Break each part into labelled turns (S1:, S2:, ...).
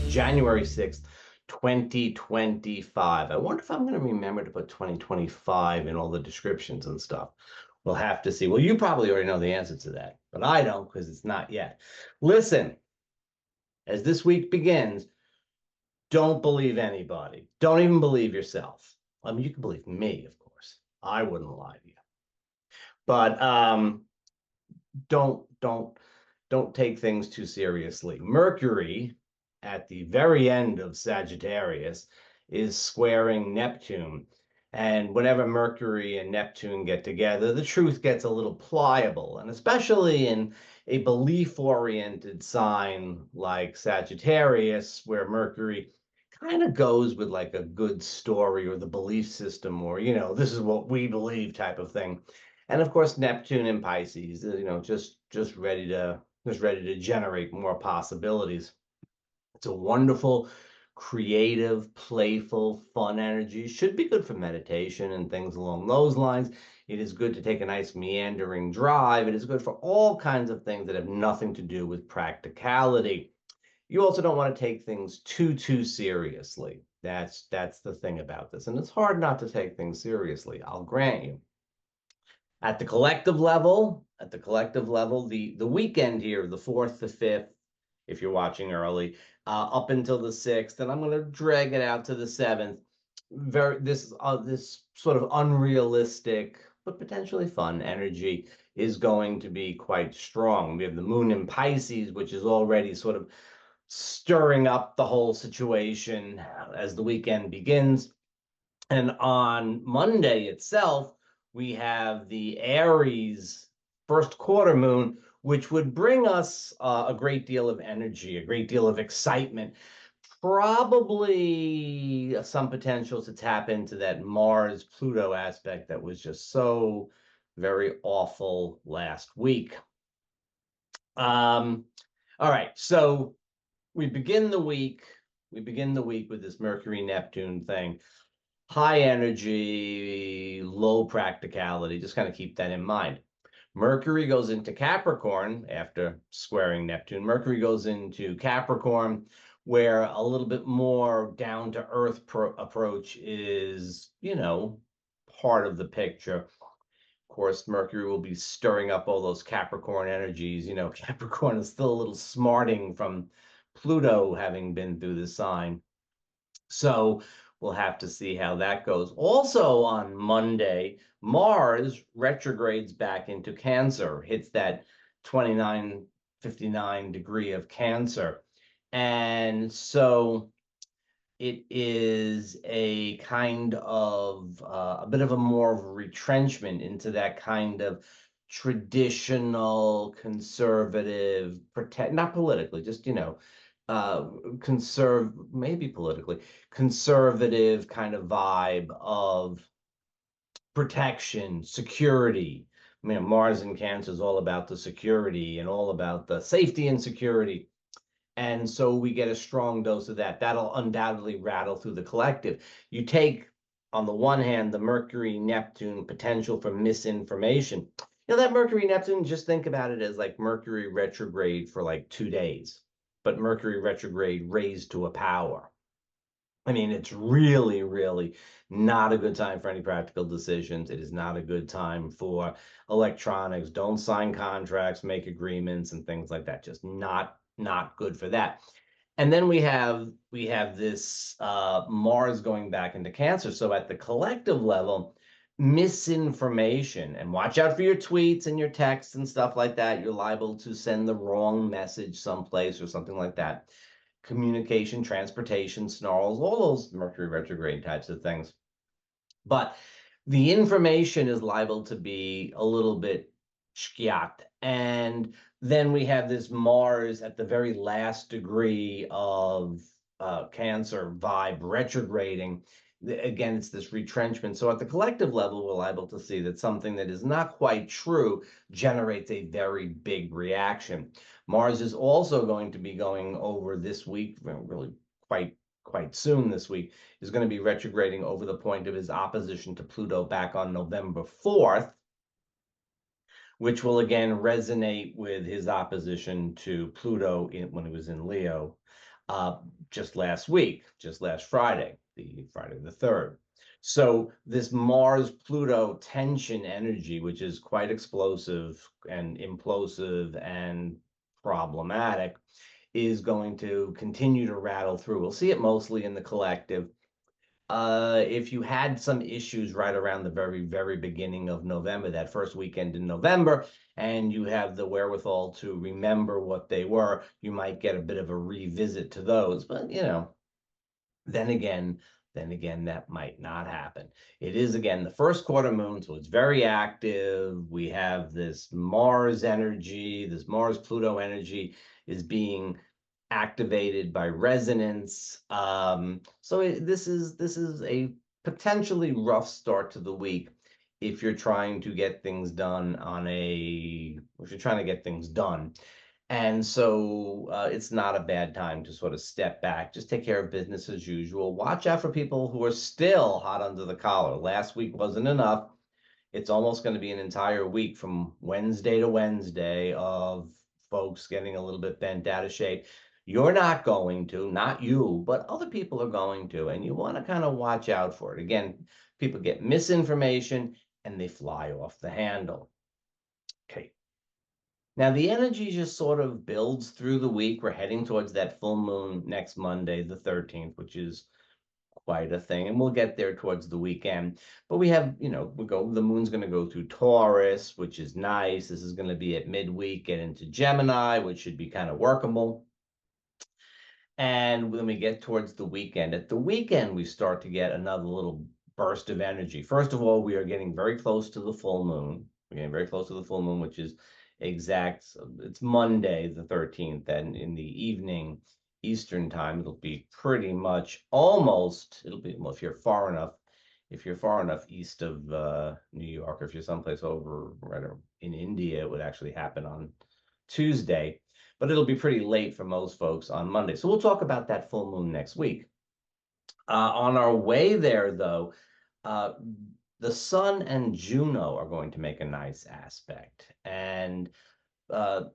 S1: January 6th, 2025. I wonder if I'm going to remember to put 2025 in all the descriptions and stuff. We'll have to see. Well, you probably already know the answer to that, but I don't because it's not yet. Listen, as this week begins, don't believe anybody. Don't even believe yourself. I mean, you can believe me, of course. I wouldn't lie to you. But don't take things too seriously. Mercury, at the very end of Sagittarius, is squaring Neptune. And whenever Mercury and Neptune get together, the truth gets a little pliable. And especially in a belief-oriented sign like Sagittarius, where Mercury kind of goes with like a good story or the belief system, or, this is what we believe type of thing. And of course, Neptune in Pisces, just ready to generate more possibilities. It's a wonderful, creative, playful, fun energy. Should be good for meditation and things along those lines. It is good to take a nice meandering drive. It is good for all kinds of things that have nothing to do with practicality. You also don't want to take things too seriously. That's the thing about this. And it's hard not to take things seriously, I'll grant you. At the collective level, the weekend here, the 4th, the 5th, if you're watching early, up until the 6th, and I'm going to drag it out to the 7th. This sort of unrealistic but potentially fun energy is going to be quite strong. We have the moon in Pisces, which is already sort of stirring up the whole situation as the weekend begins. And on Monday itself, we have the Aries first quarter moon, which would bring us a great deal of energy, a great deal of excitement, probably some potential to tap into that Mars-Pluto aspect that was just so very awful last week. All right, so we begin the week with this Mercury-Neptune thing. High energy, low practicality. Just kind of keep that in mind. Mercury goes into Capricorn after squaring Neptune. Mercury goes into Capricorn, where a little bit more down-to-earth approach is, part of the picture. Of course, Mercury will be stirring up all those Capricorn energies. Capricorn is still a little smarting from Pluto having been through the sign. So we'll have to see how that goes. Also on Monday, Mars retrogrades back into Cancer, hits that 2959 degree of Cancer. And so it is a kind of a bit of a more of a retrenchment into that kind of traditional conservative, not politically, just, maybe politically conservative kind of vibe of protection, security. Mars in Cancer is all about the security and all about the safety and security. And so we get a strong dose of that. That'll undoubtedly rattle through the collective. You take, on the one hand, the Mercury-Neptune potential for misinformation. That Mercury-Neptune, just think about it as like Mercury retrograde for like 2 days, but Mercury retrograde raised to a power. It's really, really not a good time for any practical decisions. It is not a good time for electronics. Don't sign contracts, make agreements, and things like that. Just not good for that. And then we have this Mars going back into Cancer. So at the collective level, misinformation, and watch out for your tweets and your texts and stuff like that. You're liable to send the wrong message someplace or something like that. Communication, transportation, snarls, all those Mercury retrograde types of things. But the information is liable to be a little bit shkiat. And then we have this Mars at the very last degree of Cancer vibe retrograding. Again, it's this retrenchment. So at the collective level, we're liable to see that something that is not quite true generates a very big reaction. Mars is also going to be going over this week, really quite soon this week, is going to be retrograding over the point of his opposition to Pluto back on November 4th, which will again resonate with his opposition to Pluto when he was in Leo just last week, just last Friday, the 3rd. So this Mars Pluto tension energy, which is quite explosive and implosive and problematic, is going to continue to rattle through. We'll see it mostly in the collective. If you had some issues right around the very, very beginning of November, that first weekend in November, and you have the wherewithal to remember what they were, you might get a bit of a revisit to those. But, then again, that might not happen. It is, again, the first quarter moon, so it's very active. We have this Mars energy, this Mars Pluto energy is being activated by resonance. So this is a potentially rough start to the week if you're trying to get things done if you're trying to get things done. And so it's not a bad time to sort of step back, just take care of business as usual. Watch out for people who are still hot under the collar. Last week wasn't enough. It's almost going to be an entire week from Wednesday to Wednesday of folks getting a little bit bent out of shape. You're not going to, not you, but other people are going to, and you want to kind of watch out for it. Again, people get misinformation and they fly off the handle. Okay. Now, the energy just sort of builds through the week. We're heading towards that full moon next Monday, the 13th, which is quite a thing. And we'll get there towards the weekend. But we have, the moon's going to go through Taurus, which is nice. This is going to be at midweek, get into Gemini, which should be kind of workable. And when we get towards the weekend, at the weekend, we start to get another little burst of energy. First of all, we are getting very close to the full moon. We're getting very close to the full moon, which is it's Monday, the 13th, and in the evening, Eastern time, it'll be pretty much almost, well, if you're far enough east of New York, or if you're someplace over right in India, it would actually happen on Tuesday, but it'll be pretty late for most folks on Monday. So we'll talk about that full moon next week. On our way there, though, the Sun and Juno are going to make a nice aspect. And for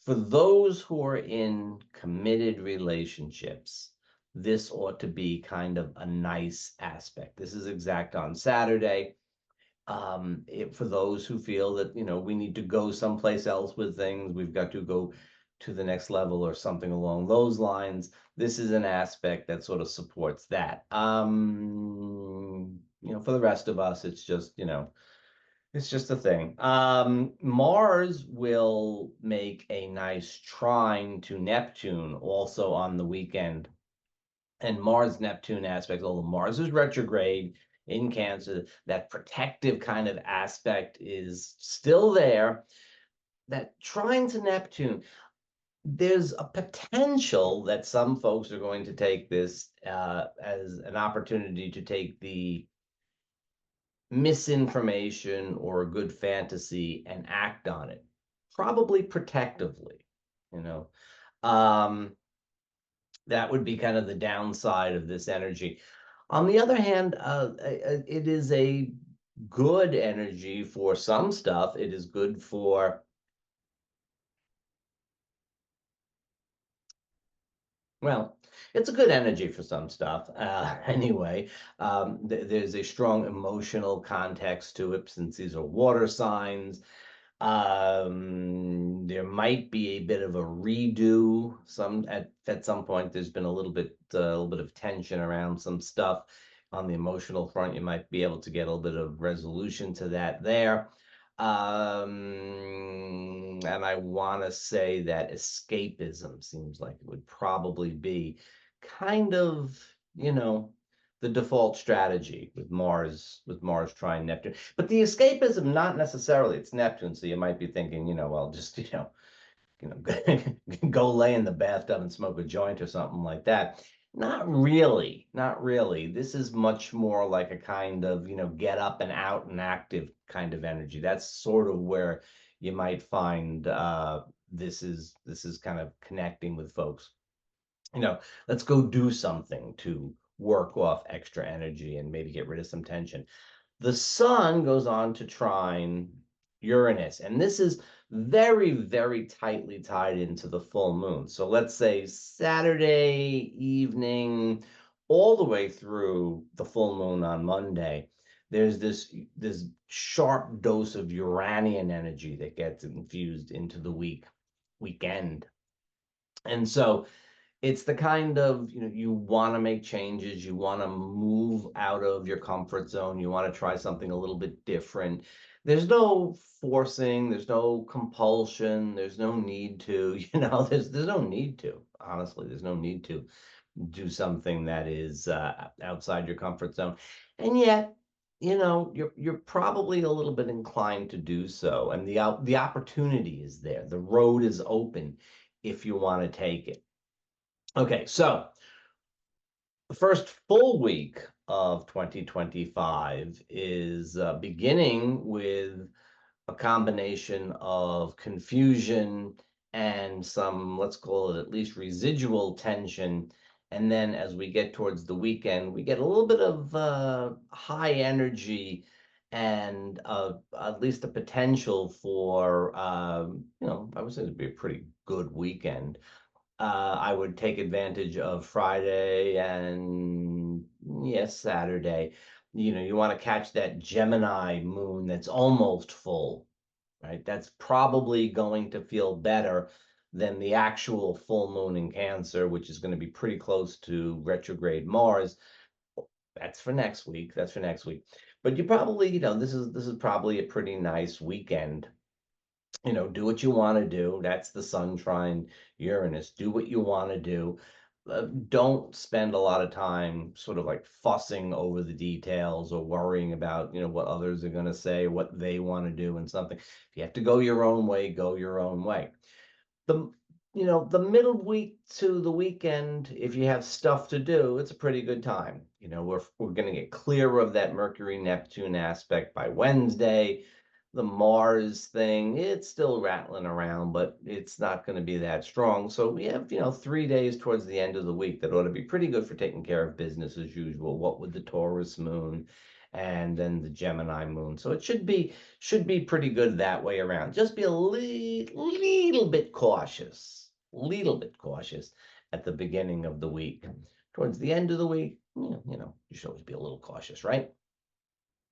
S1: those who are in committed relationships, this ought to be kind of a nice aspect. This is exact on Saturday. For those who feel that, we need to go someplace else with things, we've got to go to the next level or something along those lines, this is an aspect that sort of supports that. For the rest of us, it's just, it's just a thing. Mars will make a nice trine to Neptune also on the weekend. And Mars-Neptune aspect, although Mars is retrograde in Cancer, that protective kind of aspect is still there. That trine to Neptune, there's a potential that some folks are going to take this as an opportunity to take the misinformation or a good fantasy and act on it, probably protectively. That would be kind of the downside of this energy. On the other hand, it is a good energy for some stuff. It is good for, well, it's a good energy for some stuff. Anyway, there's a strong emotional context to it since these are water signs. There might be a bit of a redo. At some point, there's been a little bit of tension around some stuff on the emotional front. You might be able to get a little bit of resolution to that there. And I want to say that escapism seems like it would probably be kind of, the default strategy with Mars trying Neptune. But the escapism, not necessarily, it's Neptune, so you might be thinking, well, just, go lay in the bathtub and smoke a joint or something like that. Not really, not really. This is much more like a kind of, get up and out and active kind of energy. That's sort of where you might find this is kind of connecting with folks. Let's go do something to work off extra energy and maybe get rid of some tension. The Sun goes on to trine Uranus, and this is very, very tightly tied into the full moon. So let's say Saturday evening, all the way through the full moon on Monday, there's this sharp dose of Uranian energy that gets infused into the weekend. And so it's the kind of, you want to make changes, you want to move out of your comfort zone, you want to try something a little bit different. There's no forcing, there's no compulsion, there's no need to, there's no need to. Honestly, there's no need to do something that is outside your comfort zone. And yet, you're probably a little bit inclined to do so, and the opportunity is there. The road is open if you want to take it. Okay, so the first full week of 2025 is beginning with a combination of confusion and some, let's call it at least residual tension. And then as we get towards the weekend, we get a little bit of high energy and at least a potential for, I would say it'd be a pretty good weekend. I would take advantage of Friday and yes, Saturday. You want to catch that Gemini moon that's almost full, right? That's probably going to feel better than the actual full moon in Cancer, which is going to be pretty close to retrograde Mars. That's for next week. That's for next week. But you probably, this is probably a pretty nice weekend. Do what you want to do. That's the sun trine Uranus. Do what you want to do. Don't spend a lot of time sort of like fussing over the details or worrying about, what others are going to say, what they want to do and something. If you have to go your own way, go your own way. The middle week to the weekend, if you have stuff to do, it's a pretty good time. We're going to get clear of that Mercury Neptune aspect by Wednesday. The Mars thing, it's still rattling around, but it's not going to be that strong. So we have, 3 days towards the end of the week that ought to be pretty good for taking care of business as usual. What with the Taurus moon and then the Gemini moon. So it should be pretty good that way around. Just be a little bit cautious, at the beginning of the week. Towards the end of the week, you should always be a little cautious, right?